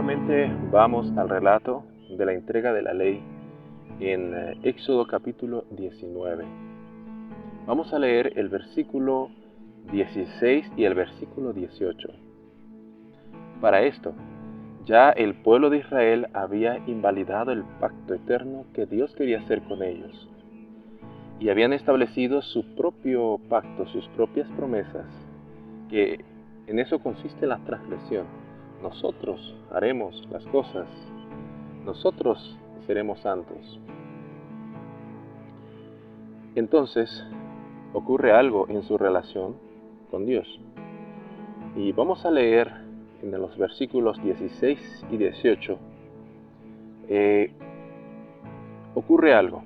nuevamente vamos al relato de la entrega de la ley en Éxodo capítulo 19. Vamos a leer el versículo 16 y el versículo 18. Para esto, ya el pueblo de Israel había invalidado el pacto eterno que Dios quería hacer con ellos, y habían establecido su propio pacto, sus propias promesas, que en eso consiste la transgresión. Nosotros haremos las cosas, nosotros seremos santos. Entonces ocurre algo en su relación con Dios. Y vamos a leer en los versículos 16 y 18. Ocurre algo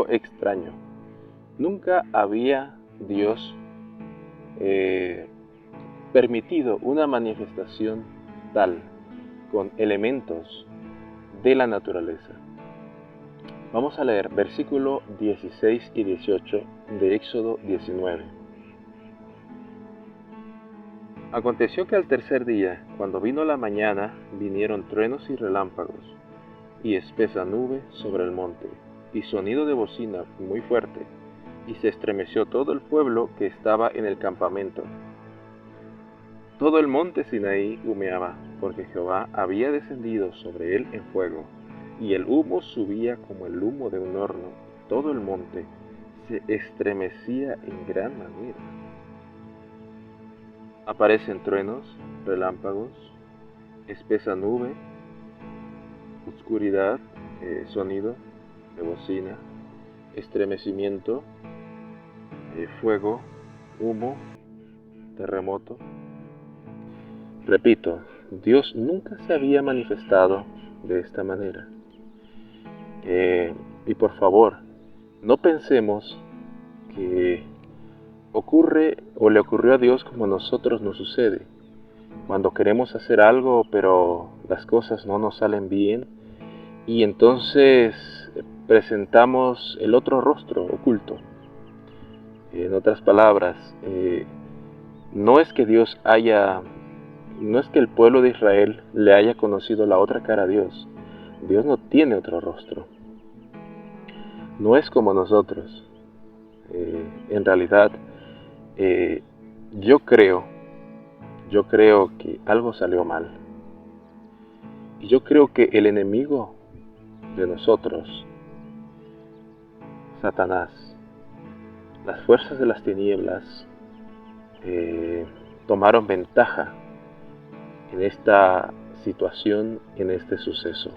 extraño. Nunca había Dios permitido una manifestación tal con elementos de la naturaleza. Vamos a leer versículo 16 y 18 de Éxodo 19. Aconteció que al tercer día, cuando vino la mañana, vinieron truenos y relámpagos, y espesa nube sobre el monte, y sonido de bocina muy fuerte, y se estremeció todo el pueblo que estaba en el campamento. Todo el monte Sinaí humeaba, porque Jehová había descendido sobre él en fuego, y el humo subía como el humo de un horno. Todo el monte se estremecía en gran manera. Aparecen truenos, relámpagos, espesa nube, oscuridad, sonido de bocina, estremecimiento, fuego, humo, terremoto. Repito, Dios nunca se había manifestado de esta manera. Y por favor, no pensemos que ocurre o le ocurrió a Dios como a nosotros nos sucede. Cuando queremos hacer algo, pero las cosas no nos salen bien, y entonces presentamos el otro rostro oculto. En otras palabras, no es que el pueblo de Israel le haya conocido la otra cara a Dios. Dios no tiene otro rostro. No es como nosotros. En realidad, yo creo que algo salió mal. Y yo creo que el enemigo de nosotros, Satanás, las fuerzas de las tinieblas, tomaron ventaja en esta situación, en este suceso.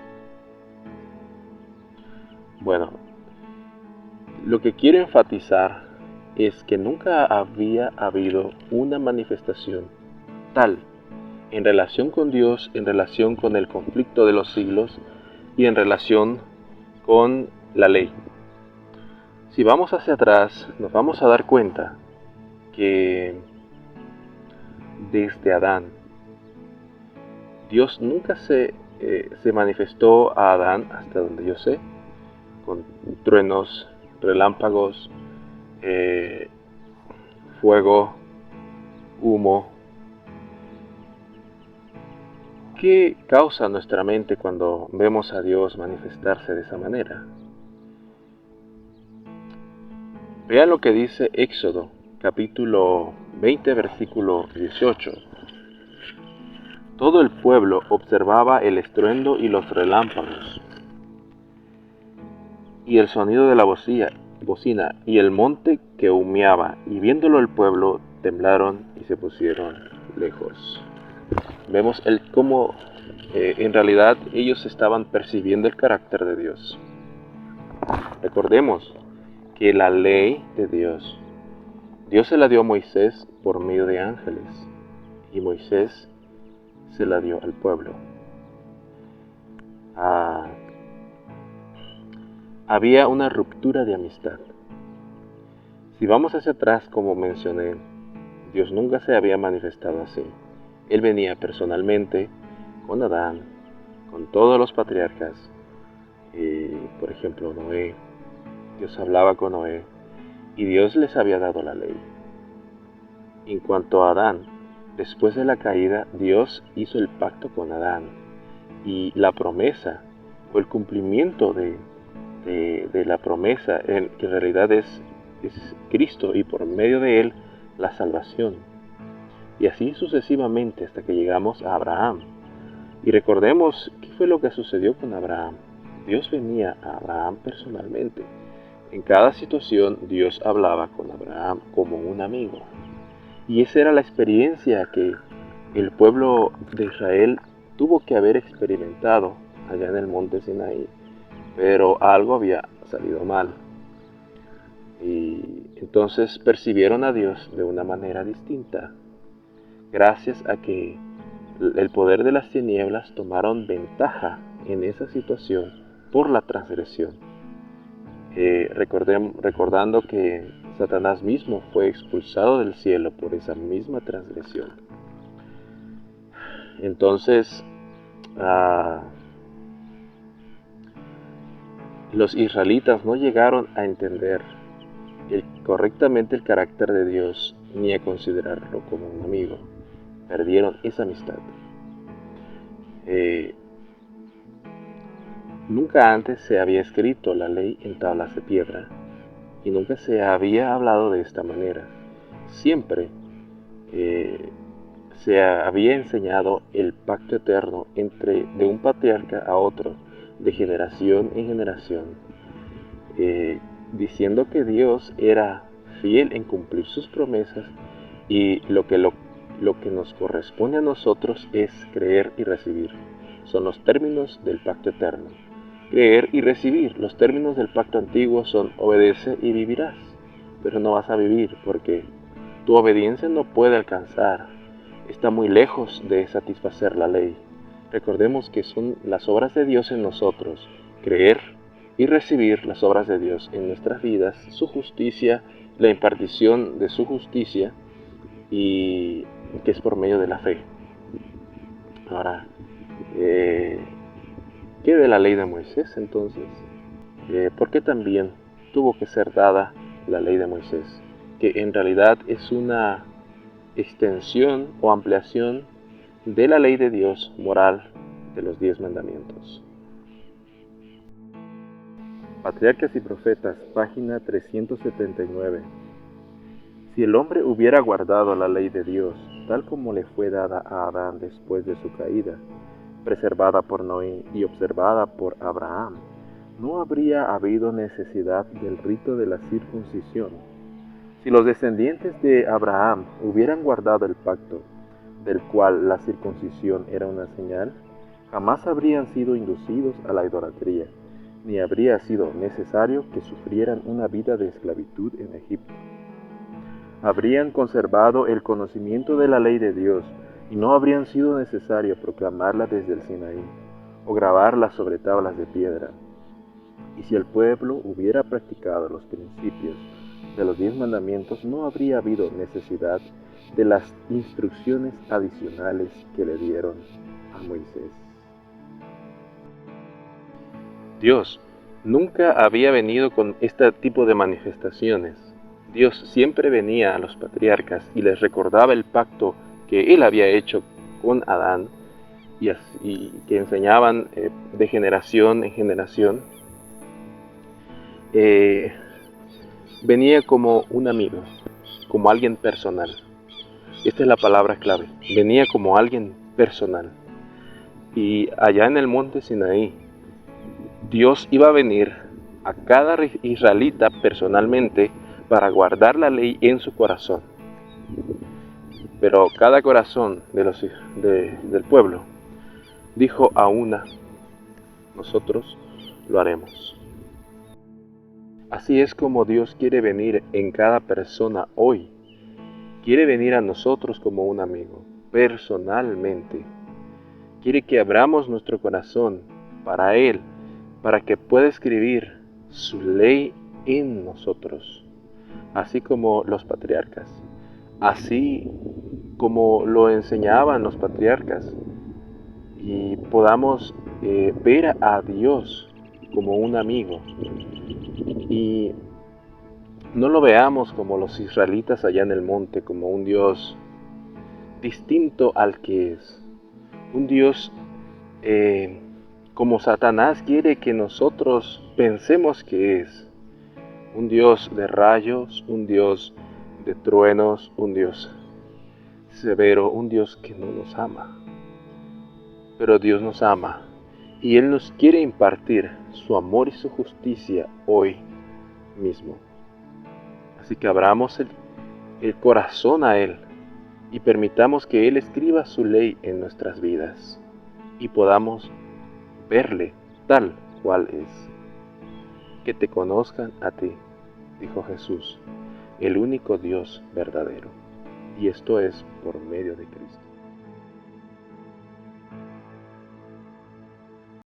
Bueno, lo que quiero enfatizar es que nunca había habido una manifestación tal en relación con Dios, en relación con el conflicto de los siglos y en relación con la ley. Si vamos hacia atrás, nos vamos a dar cuenta que desde Adán, Dios nunca se manifestó a Adán, hasta donde yo sé, con truenos, relámpagos, fuego, humo. ¿Qué causa nuestra mente cuando vemos a Dios manifestarse de esa manera? Vean lo que dice Éxodo, capítulo 20, versículo 18. Todo el pueblo observaba el estruendo y los relámpagos, y el sonido de la bocina, y el monte que humeaba, y viéndolo el pueblo, temblaron y se pusieron lejos. Vemos cómo en realidad ellos estaban percibiendo el carácter de Dios. Recordemos que la ley de Dios se la dio a Moisés por medio de ángeles, y Moisés se la dio al pueblo. Había una ruptura de amistad. Si vamos hacia atrás, como mencioné, Dios nunca se había manifestado así. Él venía personalmente con Adán, con todos los patriarcas, por ejemplo Noé. Dios hablaba con Noé y Dios les había dado la ley. En cuanto a Adán, Después de la caída, Dios hizo el pacto con Adán y la promesa o el cumplimiento de la promesa, que en realidad es Cristo y por medio de Él la salvación. Y así sucesivamente hasta que llegamos a Abraham. Y recordemos qué fue lo que sucedió con Abraham. Dios venía a Abraham personalmente. En cada situación Dios hablaba con Abraham como un amigo. Y esa era la experiencia que el pueblo de Israel tuvo que haber experimentado allá en el monte Sinaí. Pero algo había salido mal. Y entonces percibieron a Dios de una manera distinta, gracias a que el poder de las tinieblas tomaron ventaja en esa situación por la transgresión. Recordando que Satanás mismo fue expulsado del cielo por esa misma transgresión. Entonces, los israelitas no llegaron a entender correctamente el carácter de Dios ni a considerarlo como un amigo. Perdieron esa amistad. Nunca antes se había escrito la ley en tablas de piedra y nunca se había hablado de esta manera. Siempre se había enseñado el pacto eterno de un patriarca a otro, de generación en generación, diciendo que Dios era fiel en cumplir sus promesas y lo que nos corresponde a nosotros es creer y recibir. Son los términos del pacto eterno. Creer y recibir. Los términos del pacto antiguo son obedece y vivirás. Pero no vas a vivir porque tu obediencia no puede alcanzar. Está muy lejos de satisfacer la ley. Recordemos que son las obras de Dios en nosotros. Creer y recibir las obras de Dios en nuestras vidas, su justicia, la impartición de su justicia, y que es por medio de la fe. Ahora, ¿qué de la ley de Moisés entonces? ¿Por qué también tuvo que ser dada la ley de Moisés? Que en realidad es una extensión o ampliación de la ley de Dios moral de los 10 mandamientos. Patriarcas y Profetas, página 379. Si el hombre hubiera guardado la ley de Dios, tal como le fue dada a Adán después de su caída, preservada por Noé y observada por Abraham, no habría habido necesidad del rito de la circuncisión. Si los descendientes de Abraham hubieran guardado el pacto, del cual la circuncisión era una señal, jamás habrían sido inducidos a la idolatría, ni habría sido necesario que sufrieran una vida de esclavitud en Egipto. Habrían conservado el conocimiento de la ley de Dios y no habrían sido necesario proclamarla desde el Sinaí o grabarla sobre tablas de piedra. Y si el pueblo hubiera practicado los principios de los 10 mandamientos, no habría habido necesidad de las instrucciones adicionales que le dieron a Moisés. Dios nunca había venido con este tipo de manifestaciones. Dios siempre venía a los patriarcas y les recordaba el pacto que Él había hecho con Adán y que enseñaban de generación en generación. Venía como un amigo, como alguien personal. Esta es la palabra clave. Venía como alguien personal. Y allá en el monte Sinaí, Dios iba a venir a cada israelita personalmente para guardar la ley en su corazón. Pero cada corazón del pueblo dijo a una, nosotros lo haremos. Así es como Dios quiere venir en cada persona hoy. Quiere venir a nosotros como un amigo, personalmente. Quiere que abramos nuestro corazón para Él, para que pueda escribir su ley en nosotros, así como los patriarcas, así como lo enseñaban los patriarcas, y podamos ver a Dios como un amigo, y no lo veamos como los israelitas allá en el monte, como un Dios distinto al que es. Un Dios como Satanás quiere que nosotros pensemos que es. Un Dios de rayos, un Dios de truenos, un Dios severo, un Dios que no nos ama. Pero Dios nos ama y Él nos quiere impartir su amor y su justicia hoy mismo. Así que abramos el corazón a Él y permitamos que Él escriba su ley en nuestras vidas y podamos verle tal cual es. Que te conozcan a ti, dijo Jesús, el único Dios verdadero. Y esto es por medio de Cristo.